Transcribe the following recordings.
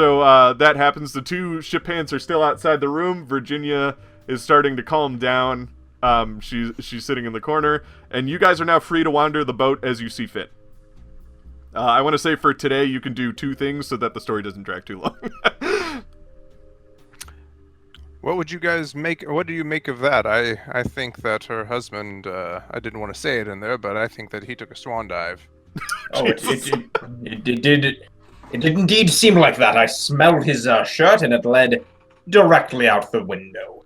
So that happens. The two ship hands are still outside the room. Virginia is starting to calm down. She's sitting in the corner, and you guys are now free to wander the boat as you see fit. I want to say for today you can do 2 things so that the story doesn't drag too long. What would you guys make? What do you make of that? I think that her husband. I didn't want to say it in there, but I think that he took a swan dive. Oh, it did indeed seem like that. I smelled his shirt, and it led directly out the window.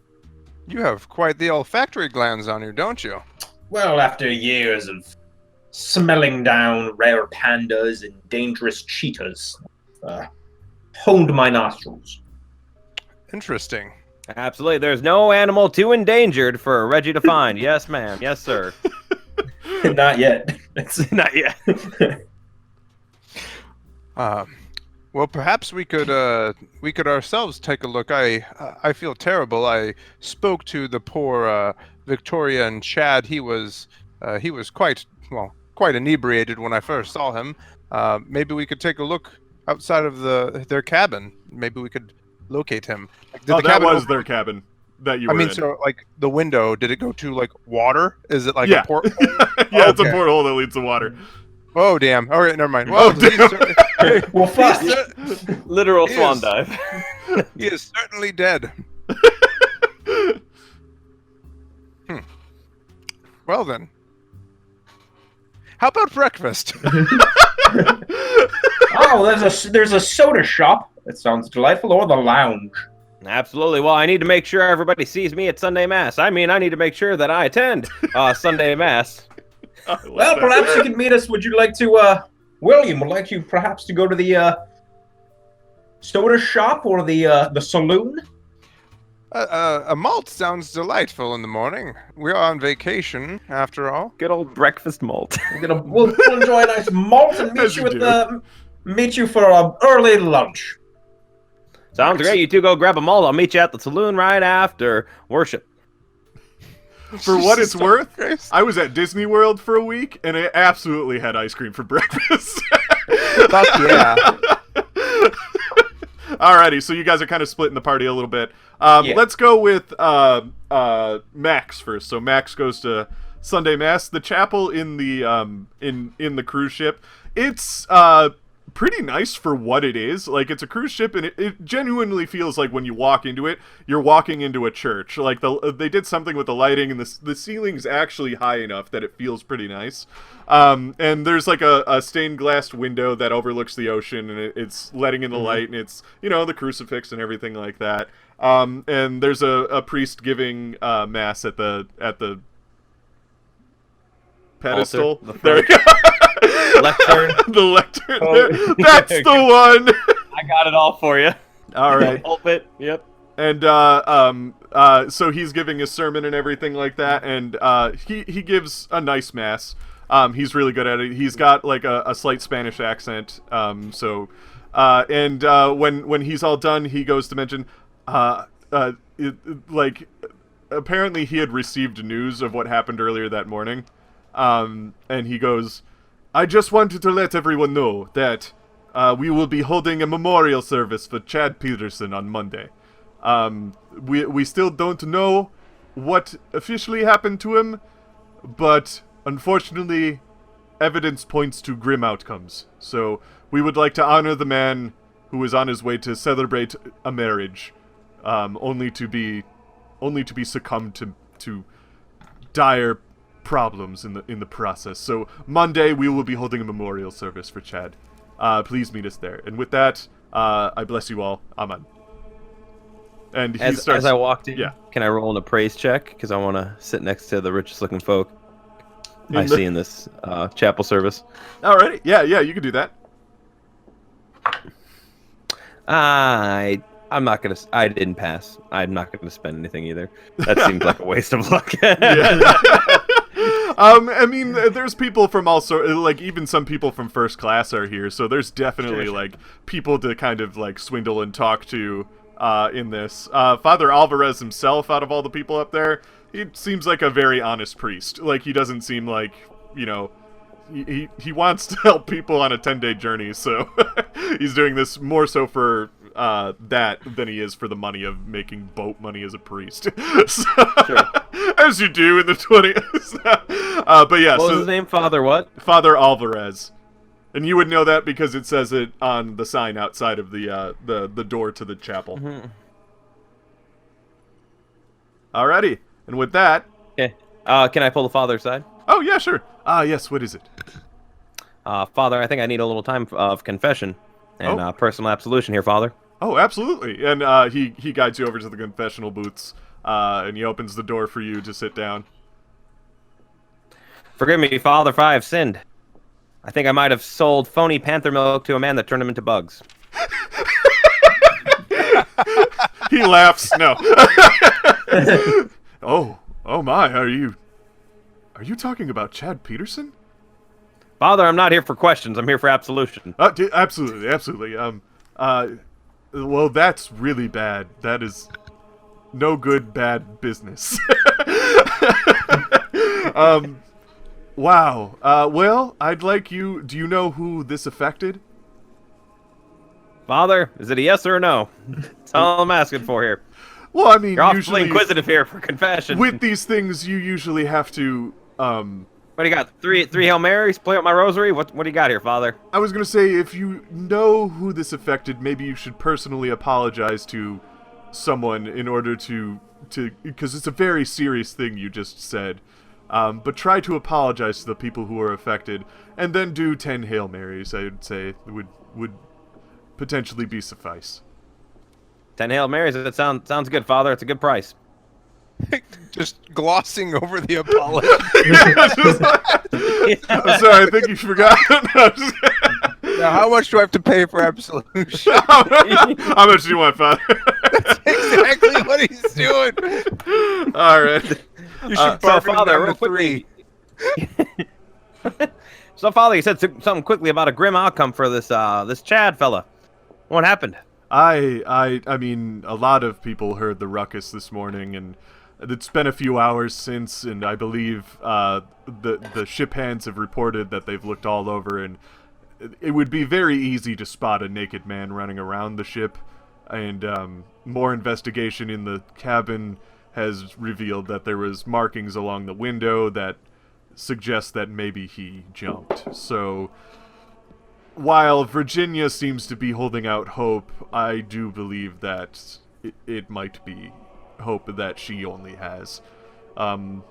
You have quite the olfactory glands on you, don't you? Well, after years of smelling down rare pandas and dangerous cheetahs, honed my nostrils. Interesting. Absolutely. There's no animal too endangered for Reggie to find. Yes, ma'am. Yes, sir. Not yet. Not yet. Well, perhaps we could ourselves take a look. I feel terrible. I spoke to the poor Victoria and Chad. He was quite inebriated when I first saw him. Maybe we could take a look outside of their cabin. Maybe we could locate him. That was their cabin that you were in. So like the window, did it go to like water? Is it like a port? Yeah, it's a porthole that leads to water. Oh damn! All right, never mind. Well, Well, fuck. Literal swan dive. He is certainly dead. Well then, how about breakfast? Oh, there's a soda shop. That sounds delightful. Or the lounge. Absolutely. Well, I need to make sure everybody sees me at Sunday Mass. I mean, I need to make sure that I attend Sunday Mass. Well, perhaps you could meet us. Would you like to, William, would like you perhaps to go to the soda shop or the saloon? A malt sounds delightful in the morning. We are on vacation, after all. Good old breakfast malt. We'll enjoy a nice malt and meet you for an early lunch. Sounds great. You two go grab a malt. I'll meet you at the saloon right after worship. For what it's worth, I was at Disney World for a week, and I absolutely had ice cream for breakfast. Fuck yeah. Alrighty, so you guys are kind of splitting the party a little bit. Let's go with Max first. So Max goes to Sunday Mass. The chapel in the in the cruise ship. It's pretty nice for what it is. Like, it's a cruise ship, and it genuinely feels like when you walk into it, you're walking into a church. Like, they did something with the lighting, and the ceiling's actually high enough that it feels pretty nice. And there's like a stained glass window that overlooks the ocean, and it's letting in the light, and it's, the crucifix and everything like that. And there's a priest giving mass at the pedestal. There we go. Lectern. The lectern. Oh, that's the one. I got it all for you. All right. Pulpit. Yep. And so he's giving a sermon and everything like that, and he gives a nice mass. He's really good at it. He's got like a slight Spanish accent. When he's all done, he goes to mention, apparently he had received news of what happened earlier that morning. And he goes, I just wanted to let everyone know that we will be holding a memorial service for Chad Peterson on Monday. We still don't know what officially happened to him, but unfortunately, evidence points to grim outcomes. So we would like to honor the man who was on his way to celebrate a marriage, only to be succumbed to dire problems in the process. So Monday we will be holding a memorial service for Chad. Please meet us there. And with that, I bless you all. Amen. And as I walked in, can I roll an appraise check? Because I want to sit next to the richest looking folk I see in this chapel service. Alrighty. Yeah, you can do that. I'm not gonna. I didn't pass. I'm not gonna spend anything either. That seems like a waste of luck. I mean, there's people from all sorts, like even some people from first class are here, so there's definitely like people to kind of like swindle and talk to in this. Father Alvarez himself, out of all the people up there, he seems like a very honest priest. Like, he doesn't seem like, he wants to help people on a 10-day journey, so he's doing this more so for that than he is for the money of making boat money as a priest. So, Sure. as you do in the 20s. But yeah, What was so his name? Father what? Father Alvarez. And you would know that because it says it on the sign outside of the door to the chapel. Mm-hmm. Alrighty. And with that... Okay. Can I pull the father aside? Oh, yeah, sure. Yes, what is it? Father, I think I need a little time of confession and personal absolution here, Father. Oh, absolutely. And he guides you over to the confessional booths, and he opens the door for you to sit down. Forgive me, Father, if I have sinned. I think I might have sold phony panther milk to a man that turned him into bugs. He laughs. No. Oh my, are you talking about Chad Peterson? Father, I'm not here for questions. I'm here for absolution. Absolutely. Well, that's really bad. That is no good, bad business. Wow. Well, I'd like you... Do you know who this affected? Father, is it a yes or a no? That's all I'm asking for here. Well, I mean, You're awfully usually... inquisitive here for confession. With these things, you usually have to, What do you got? Three Hail Marys? Play with my rosary? What do you got here, Father? I was gonna say, if you know who this affected, maybe you should personally apologize to someone in order to... Because it's a very serious thing you just said. But try to apologize to the people who are affected, and then do 10 Hail Marys, I would say, would potentially be suffice. 10 Hail Marys, that sounds good, Father. It's a good price. Just glossing over the apology. I'm sorry, I think you forgot. No, just... Now, how much do I have to pay for absolution? How much do you want, Father? That's exactly what he's doing. Alright. You should So, bargain Father, down real to 3. So, Father, you said something quickly about a grim outcome for this Chad fella. What happened? I mean, a lot of people heard the ruckus this morning, and it's been a few hours since, and I believe the ship hands have reported that they've looked all over, and it would be very easy to spot a naked man running around the ship, and more investigation in the cabin has revealed that there was markings along the window that suggest that maybe he jumped. So, while Virginia seems to be holding out hope, I do believe that it might be hope that she only has. And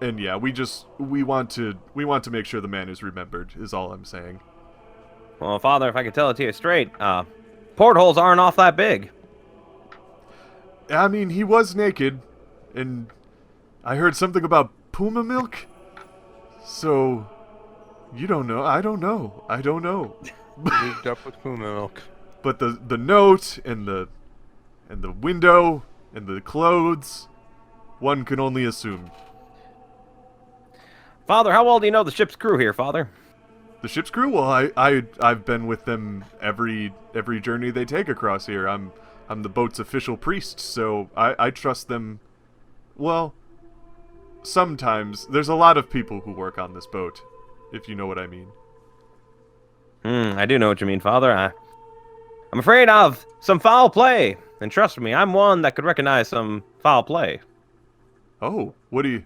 yeah, we want to make sure the man is remembered, is all I'm saying. Well, Father, if I could tell it to you straight, portholes aren't off that big. I mean, he was naked, and I heard something about puma milk. So, you don't know. I don't know. Moved up with puma milk. But the note and the window and the clothes, one can only assume. Father, how well do you know the ship's crew here, Father? The ship's crew? Well, I've been with them every journey they take across here. I'm the boat's official priest, so I trust them. Well, sometimes there's a lot of people who work on this boat, if you know what I mean. I do know what you mean, Father. I'm afraid of some foul play, and trust me, I'm one that could recognize some foul play. Oh, what do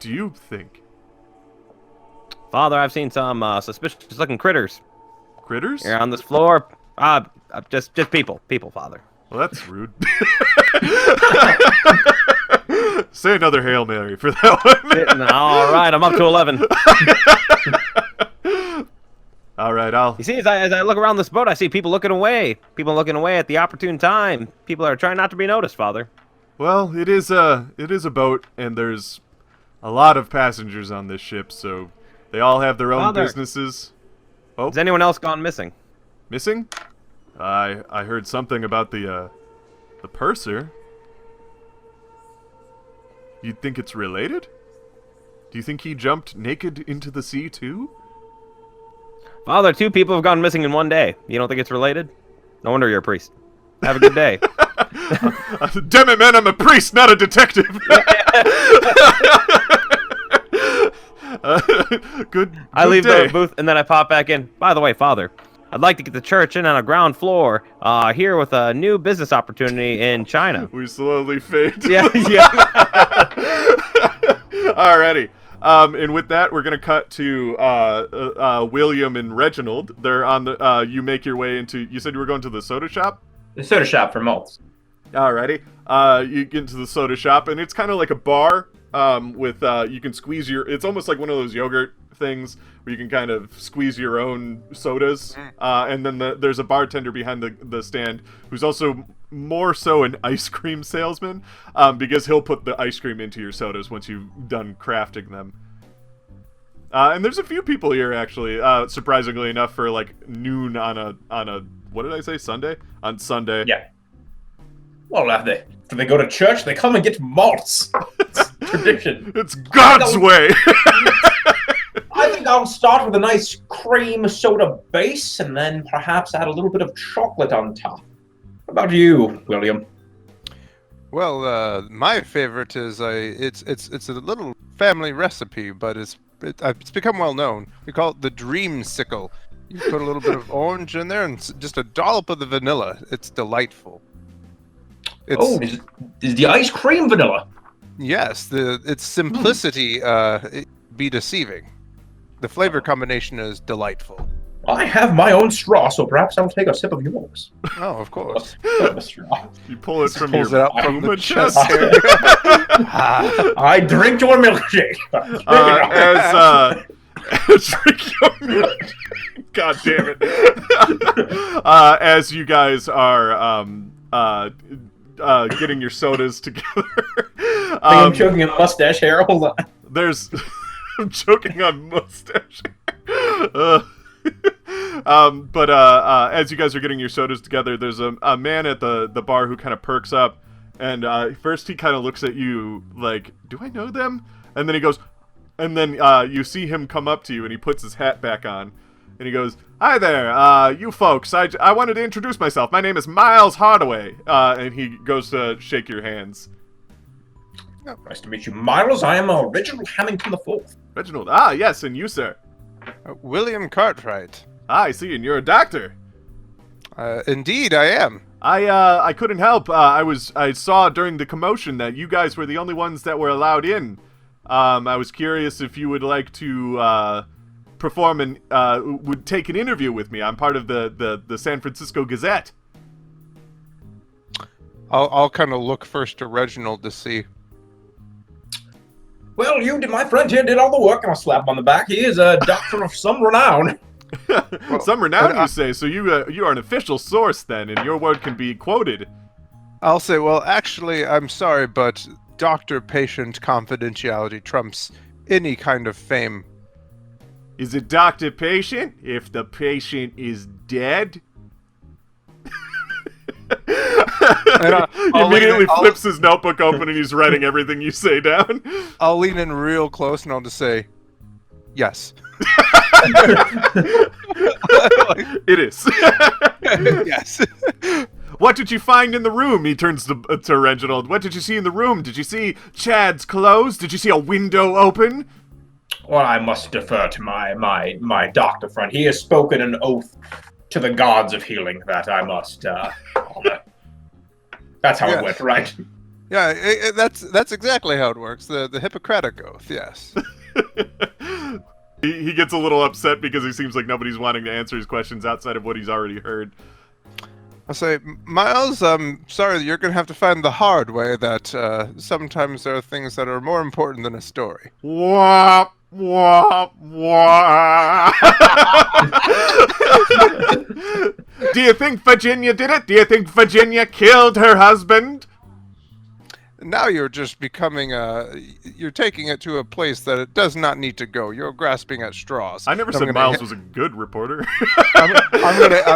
you think? Father, I've seen some suspicious-looking critters. Critters? Here on this floor. Just people, Father. Well, that's rude. Say another Hail Mary for that one. All right, I'm up to 11. All right, You see, as I look around this boat, I see people looking away. People looking away at the opportune time. People are trying not to be noticed, Father. Well, it is a boat, and there's a lot of passengers on this ship, so they all have their own Father, businesses. Oh, has anyone else gone missing? missing? I heard something about the purser. You think it's related? Do you think he jumped naked into the sea too? Father, 2 people have gone missing in one day. You don't think it's related? No wonder you're a priest. Have a good day. Damn it, man! I'm a priest, not a detective. Good. I leave the booth and then I pop back in. By the way, Father, I'd like to get the church in on a ground floor, here with a new business opportunity in China. We slowly fade. Yeah, yeah. Alrighty. And with that, we're gonna cut to William and Reginald. They're on the. You make your way into. You said you were going to the soda shop. The soda shop for malts. Alrighty. You get into the soda shop, and it's kind of like a bar. With you can squeeze your. It's almost like one of those yogurt things where you can kind of squeeze your own sodas. And then there's a bartender behind the stand who's also more so an ice cream salesman, because he'll put the ice cream into your sodas once you've done crafting them. And there's a few people here actually, surprisingly enough, for like noon on a what did I say, Sunday? On Sunday. Yeah. Well, after they go to church, they come and get malts. It's tradition. It's God's way. I think I'll start with a nice cream soda base, and then perhaps add a little bit of chocolate on top. What about you, William? Well, my favorite is it's a little family recipe, but it's become well known. We call it the dreamsicle. You put a little bit of orange in there and just a dollop of the vanilla. It's delightful. Is the ice cream vanilla? Yes, its simplicity be deceiving. The flavor combination is delightful. I have my own straw, so perhaps I'll take a sip of yours. Oh, of course. A straw. You pull it from Pulls your it out from the Puma chest. I drink your milkshake. Drink your milk. God damn it. As you guys are getting your sodas together. I'm choking on mustache hair. Hold on. I'm choking on mustache. But as you guys are getting your sodas together, there's a man at the bar who kind of perks up, and first he kind of looks at you like, do I know them? And then he goes, and then you see him come up to you, and he puts his hat back on, and he goes, hi there, you folks, I wanted to introduce myself. My name is Miles Hardaway, and he goes to shake your hands. Oh, nice to meet you, Miles. I am Reginald Hammington IV. Reginald, yes, and you, sir? William Cartwright. I see, and you're a doctor. Indeed, I am. I couldn't help. I saw during the commotion that you guys were the only ones that were allowed in. I was curious if you would like to perform and would take an interview with me. I'm part of the San Francisco Gazette. I'll kind of look first to Reginald to see. Well, my friend here did all the work, and I'll slap him on the back. He is a doctor of some renown. Some renown, you say? So you are an official source then, and your word can be quoted. I'll say, well, actually, I'm sorry, but doctor-patient confidentiality trumps any kind of fame. Is it doctor-patient if the patient is dead? He immediately flips his notebook open and he's writing everything you say down. I'll lean in real close and I'll just say, yes. It is. Yes. What did you find in the room? He turns to Reginald. What did you see in the room? Did you see Chad's clothes? Did you see a window open? Well, I must defer to my doctor friend. He has spoken an oath to the gods of healing that I must honor. That's how it went, right? Yeah, that's exactly how it works. The Hippocratic Oath, yes. He gets a little upset because he seems like nobody's wanting to answer his questions outside of what he's already heard. I say, Miles, I'm sorry that you're going to have to find the hard way that sometimes there are things that are more important than a story. Wah, wah, wah. Do you think Virginia did it? Do you think Virginia killed her husband? Now you're just becoming you're taking it to a place that it does not need to go. You're grasping at straws. I never said Miles was a good reporter. I'm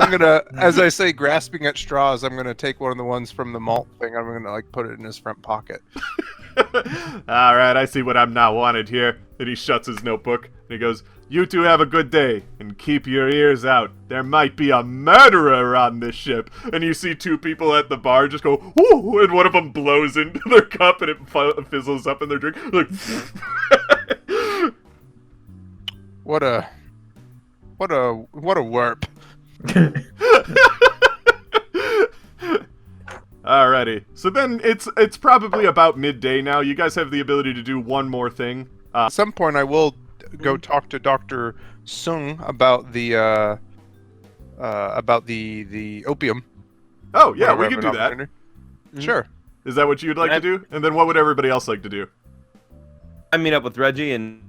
gonna, as I say, grasping at straws. I'm gonna take one of the ones from the malt thing. I'm gonna put it in his front pocket. All right, I see what I'm not wanted here. Then he shuts his notebook and he goes, "You two have a good day and keep your ears out. There might be a murderer on this ship." And you see two people at the bar just go, "Ooh," and one of them blows into their cup and it fizzles up in their drink. Like, what a warp. Alrighty. So then it's probably about midday now. You guys have the ability to do one more thing. At some point, I will go talk to Dr. Sung about the opium. Oh yeah, we whenever I can have do an that. opportunity. Sure. Is that what you'd like to do? And then what would everybody else like to do? I meet up with Reggie and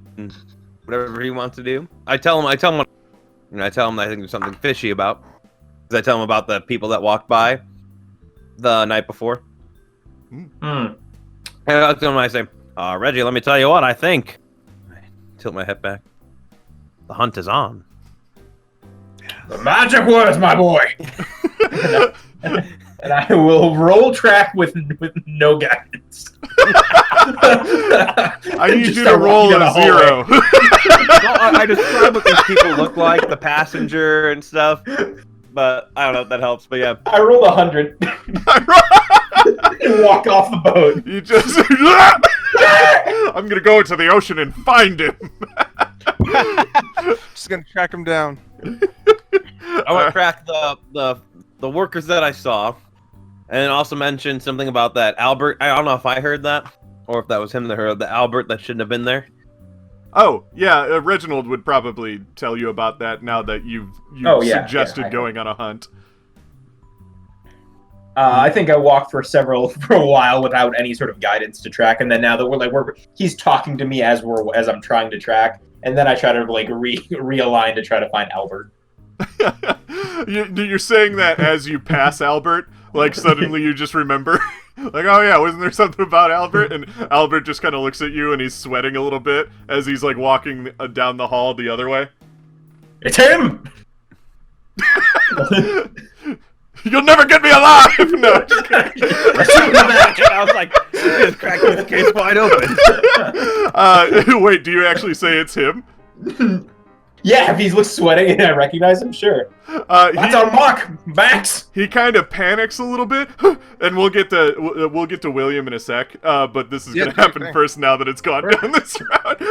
whatever he wants to do. I tell him I think there's something fishy about. Because I tell him about the people that walked by the night before. And I look at him and I say, Reggie, let me tell you what I think. I tilt my head back. The hunt is on. The magic words, my boy. And I will roll track with no guidance. I need you to roll a 0. I describe what these people look like, the passenger and stuff. But I don't know if that helps. But yeah, I rolled 100 and walk off the boat. You just I'm gonna go into the ocean and find him. Just gonna track him down. I want to track the workers that I saw, and also mention something about that Albert. I don't know if I heard that or if that was him that heard the Albert that shouldn't have been there. Oh yeah, Reginald would probably tell you about that now that you've suggested going on a hunt. I think I walked for a while without any sort of guidance to track, and then now that he's talking to me as I'm trying to track, and then I try to realign to try to find Albert. You're saying that as you pass Albert, like suddenly you just remember, like, oh yeah, wasn't there something about Albert? And Albert just kind of looks at you and he's sweating a little bit as he's like walking down the hall the other way. It's him! You'll never get me alive! No, just kidding. I was like, just cracking this case wide open. Wait, do you actually say it's him? Yeah, if he looks sweating and I recognize him, sure. That's our mark, Max. He kind of panics a little bit, and we'll get to William in a sec. But this is gonna happen first now that it's gone down this route.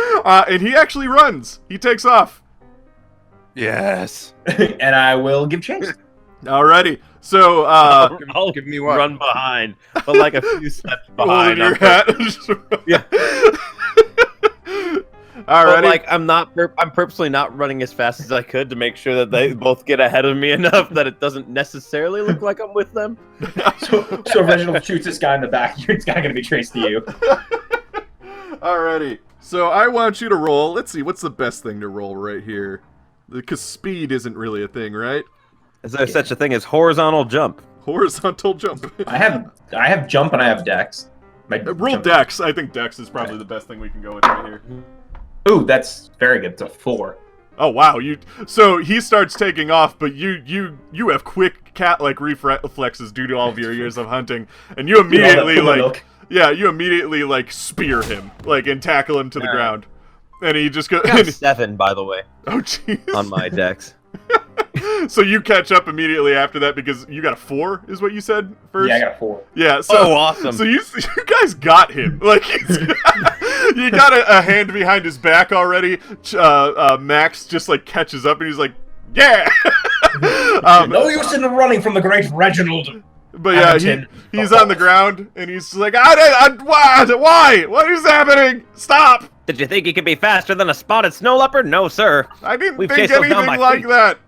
And he actually runs. He takes off. Yes. And I will give chase. Alrighty. So I'll give me one. Run behind, but like a few steps behind. Your hat. Yeah. Alrighty. Like I'm purposely not running as fast as I could to make sure that they both get ahead of me enough that it doesn't necessarily look like I'm with them. So Reginald shoots this guy in the back. It's not gonna be traced to you. Alrighty. So I want you to roll. Let's see. What's the best thing to roll right here? Because speed isn't really a thing, right? Is there such a thing as horizontal jump? Horizontal jump. I have jump and I have dex. Roll dex. I think dex is probably the best thing we can go with right here. Ooh, that's very good. It's a 4. Oh wow! So he starts taking off, but you have quick cat-like reflexes due to all of your years of hunting, and you immediately spear him and tackle him to the ground, and he just goes. 7, by the way. Oh jeez. On my dex. So you catch up immediately after that because you got a 4, is what you said first? Yeah, I got a 4. Yeah. So, awesome. So you guys got him. Like you got a hand behind his back already. Max just catches up and he's like, "Yeah." No use in running from the great Reginald. But yeah, he's on the ground and he's like, "Why? What is happening? Stop!" Did you think he could be faster than a spotted snow leopard? No, sir. I didn't think anything like that.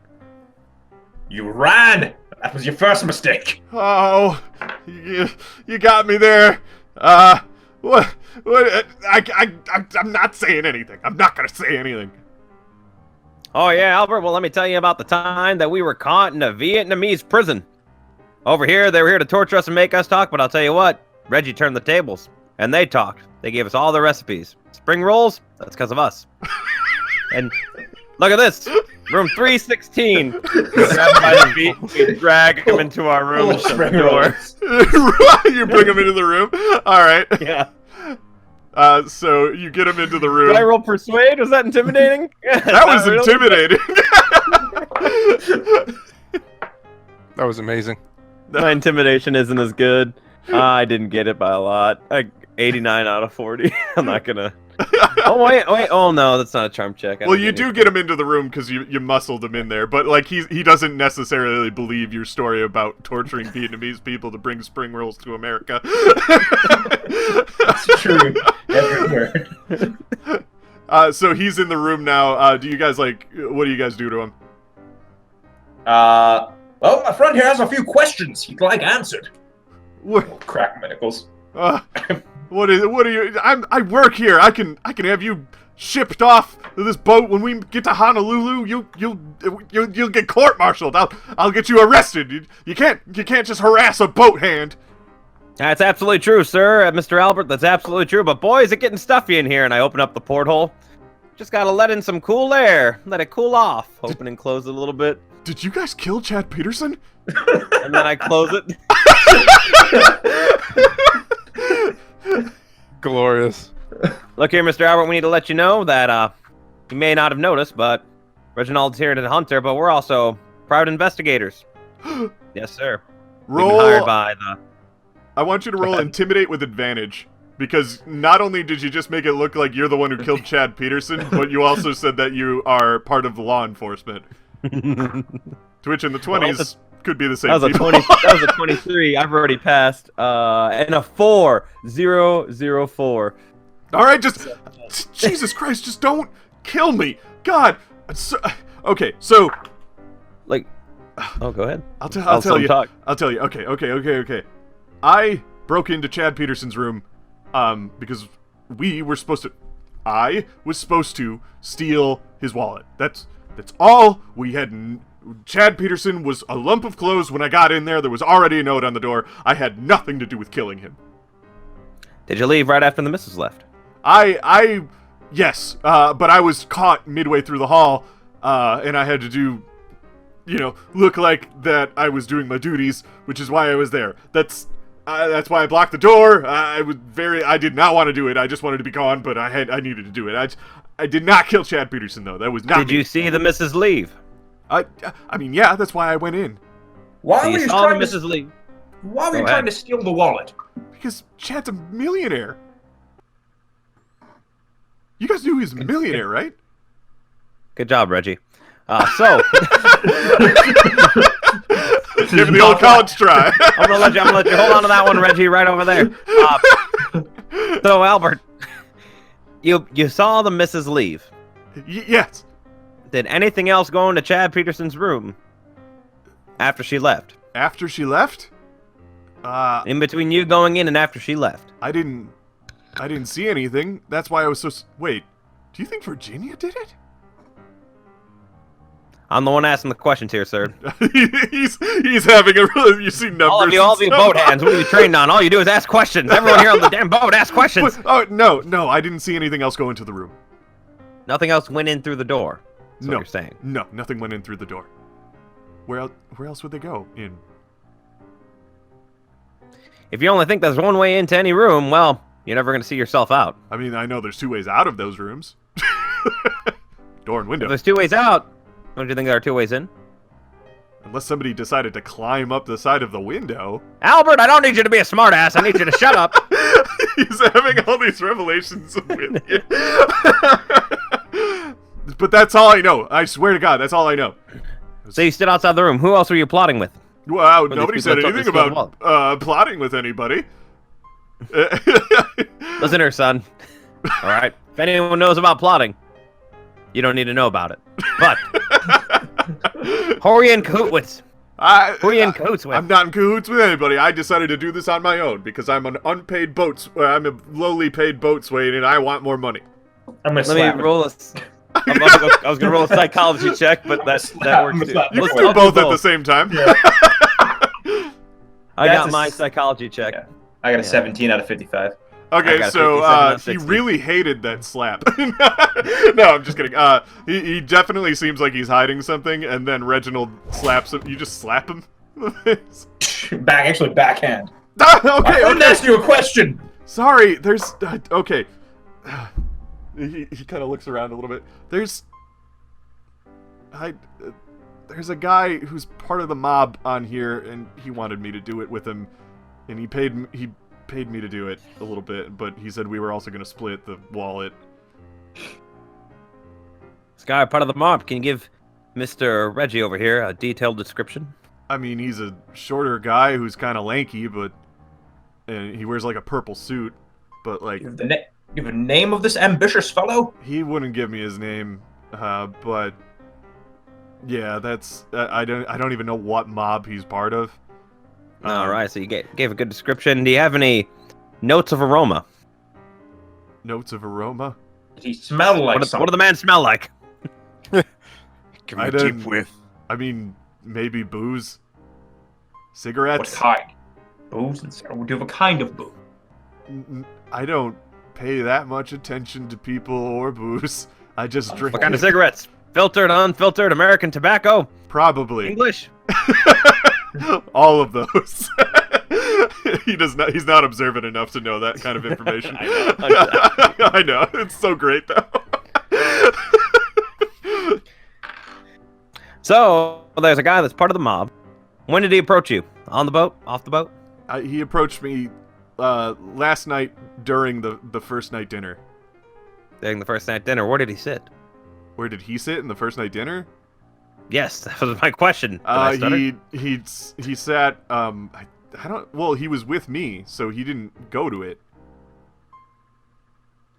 You ran! That was your first mistake. Oh, you got me there. What? I'm not saying anything. I'm not gonna say anything. Oh yeah, Albert. Well, let me tell you about the time that we were caught in a Vietnamese prison. Over here, they were here to torture us and make us talk, but I'll tell you what, Reggie turned the tables, and they talked. They gave us all the recipes. Spring rolls? That's because of us. And look at this. Room 316. We grab him by the feet, we drag him into our room and shut the door. You bring him into the room? Alright. Yeah. So you get him into the room. Did I roll persuade? Was that intimidating? That was intimidating. That was amazing. My intimidation isn't as good. I didn't get it by a lot. 89 out of 40. I'm not gonna. Oh wait. Oh no, that's not a charm check. I Well, don't you get do any- get him into the room because you muscled him in there, but like he doesn't necessarily believe your story about torturing Vietnamese people to bring spring rolls to America. It's true. Every word. So he's in the room now. Do you guys what do you guys do to him? Well, my friend here has a few questions he'd like answered. What? Crack my nickels. What are you? I work here. I can have you shipped off to this boat when we get to Honolulu. You'll get court-martialed. I'll get you arrested. You can't just harass a boat hand. That's absolutely true, sir, Mr. Albert. That's absolutely true. But boy, is it getting stuffy in here. And I open up the porthole. Just gotta let in some cool air. Let it cool off. Open and close it a little bit. Did you guys kill Chad Peterson? And then I close it. Glorious. Look here, Mr. Albert, we need to let you know that, you may not have noticed, but Reginald's here to hunt her, but we're also private investigators. Yes, sir. We've been hired Roll. by the... I want you to roll Intimidate with advantage. Because not only did you just make it look like you're the one who killed Chad Peterson, but you also said that you are part of the law enforcement. To which in the 20s could be the same That was a people. 20. That was a 23. I've already passed. And a 4. 0, 0, 4. All right, just Jesus Christ, just don't kill me. God. Okay, so Like, oh, go ahead. I'll tell you. Talk. I'll tell you. Okay. I broke into Chad Peterson's room because I was supposed to steal his wallet. That's all we had. Chad Peterson was a lump of clothes when I got in there. There was already a note on the door. I had nothing to do with killing him. Did you leave right after the missus left? Yes, but I was caught midway through the hall, and I had to do, look like that I was doing my duties, which is why I was there. That's why I blocked the door. I did not want to do it. I just wanted to be gone, but I needed to do it. I did not kill Chad Peterson, though. That was not Did you see the missus leave? I mean, yeah, that's why I went in. Why So were you you saw the trying missus to? leave. Why were you Go trying ahead. to steal the wallet? Because Chad's a millionaire. You guys knew he was a millionaire, right? Good job, Reggie. So Give him the old college try. I'm gonna let you hold on to that one, Reggie, right over there. So Albert, you saw the missus leave. Yes. Did anything else go into Chad Peterson's room after she left? After she left? In between you going in and after she left? I didn't see anything. That's why I was so... Wait, do you think Virginia did it? I'm the one asking the questions here, sir. he's having a really... You see numbers. All of you and stuff. boat hands. What are you trained on? All you do is ask questions. Everyone here on the damn boat asks questions. Oh, no, I didn't see anything else go into the room. Nothing else went in through the door. That's No. what you're saying. No, nothing went in through the door. Where else would they go in? If you only think there's one way into any room, well, you're never going to see yourself out. I mean, I know there's two ways out of those rooms. Door and If window. there's two ways out, don't you think there are two ways in? Unless somebody decided to climb up the side of the window. Albert, I don't need you to be a smartass. I need you to shut up. He's having all these revelations with you. But that's all I know. I swear to God, that's all I know. So you stood outside the room. Who else were you plotting with? Wow, these nobody people said that took anything this about plotting with anybody. Listen here, son. All right. If anyone knows about plotting, you don't need to know about it. But who are you in cahoots with? Who are you in cahoots with? I'm not in cahoots with anybody. I decided to do this on my own because I'm an unpaid I'm a lowly paid boatswain and I want more money. I'm gonna Let slap me him. roll a. I was gonna roll a psychology check, but that works too. slap him. You Let's can do I'll both at the same time. I That's got a my s- psychology check. Yeah. I got a Yeah. 17 out of 55. I Okay, got a so 57 out of he 60. really hated that slap. No, I'm just kidding. He definitely seems like he's hiding something, and then Reginald slaps him. You just slap him. Backhand. Okay, I didn't ask you a question. Sorry, there's... okay. He kind of looks around a little bit. There's a guy who's part of the mob on here, and he wanted me to do it with him, and he paid me to do it a little bit, but he said we were also going to split the wallet. This guy part of the mob. Can you give Mr. Reggie over here a detailed description? I mean, he's a shorter guy who's kind of lanky, and he wears like a purple suit. But like, You have a name of this ambitious fellow? he wouldn't give me his name. But yeah, that's I don't even know what mob he's part of. All right, so you gave a good description. Do you have any notes of aroma? Notes of aroma. Did he smell like What do something? the man smell like? Give I me a deep didn't- whiff. I mean, maybe booze, What cigarettes. kind? Booze and cigarettes. Do you have a kind of booze? I don't pay that much attention to people or booze. I just drink. What kind of cigarettes? Filtered, unfiltered, American tobacco, Probably English. all of those. He's not observant enough to know that kind of information. I know. It's so great though. So there's a guy that's part of the mob. When did he approach you? On the boat? Off the boat? He approached me last night during the first night dinner. During the first night dinner. Where did he sit? Where did he sit in the first night dinner? Yes, that was my question. Did I stutter? He sat I don't, well, he was with me, so he didn't go to it.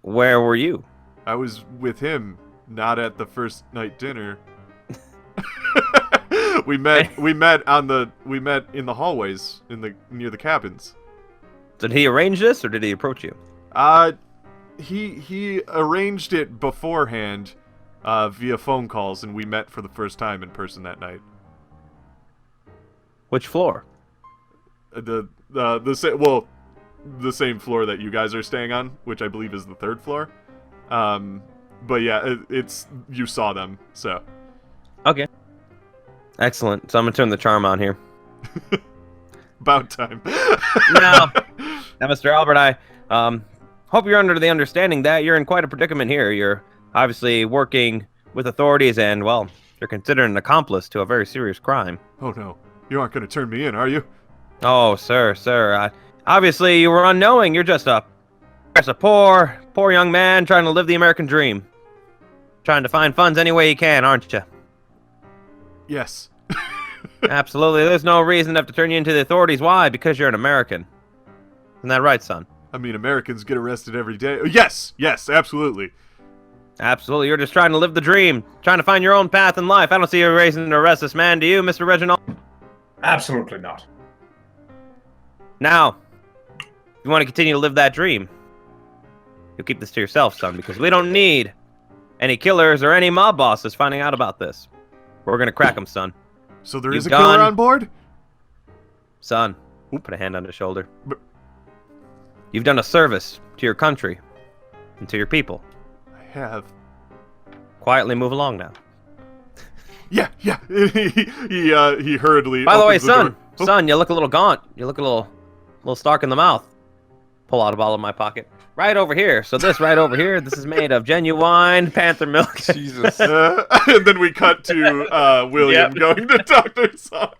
Where were you? I was with him, not at the first night dinner. we met in the hallways near the cabins. Did he arrange this, or did he approach you? He arranged it beforehand via phone calls, and we met for the first time in person that night. Which floor? The same floor that you guys are staying on, which I believe is the third floor. But yeah, it's you saw them, so. Okay. Excellent. So I'm gonna turn the charm on here. About time. Now, Mr. Albert, I hope you're under the understanding that you're in quite a predicament here. You're obviously working with authorities, and well, you're considered an accomplice to a very serious crime. Oh no, you aren't gonna turn me in, are you? Oh, sir. Obviously, you were unknowing. You're just a poor young man trying to live the American dream. Trying to find funds any way you can, aren't you? Yes. Absolutely. There's no reason to have to turn you into the authorities. Why? Because you're an American. Isn't that right, son? I mean, Americans get arrested every day. Yes, absolutely. Absolutely. You're just trying to live the dream. Trying to find your own path in life. I don't see a reason to arrest this man. Do you, Mr. Reginald? Absolutely not. Now, if you want to continue to live that dream, you'll keep this to yourself, son, because we don't need any killers or any mob bosses finding out about this. We're going to crack them, son. So there You've is a killer done- on board? Son, put a hand on his shoulder. You've done a service to your country and to your people. I have. Quietly move along now. Yeah. He hurriedly. By the way, opens the son, door. son, you look a little gaunt. You look a little stark in the mouth. Pull out a bottle in my pocket. Right over here. So this right over here, this is made of genuine panther milk. Jesus. And then we cut to William Yep. going to Dr. Song.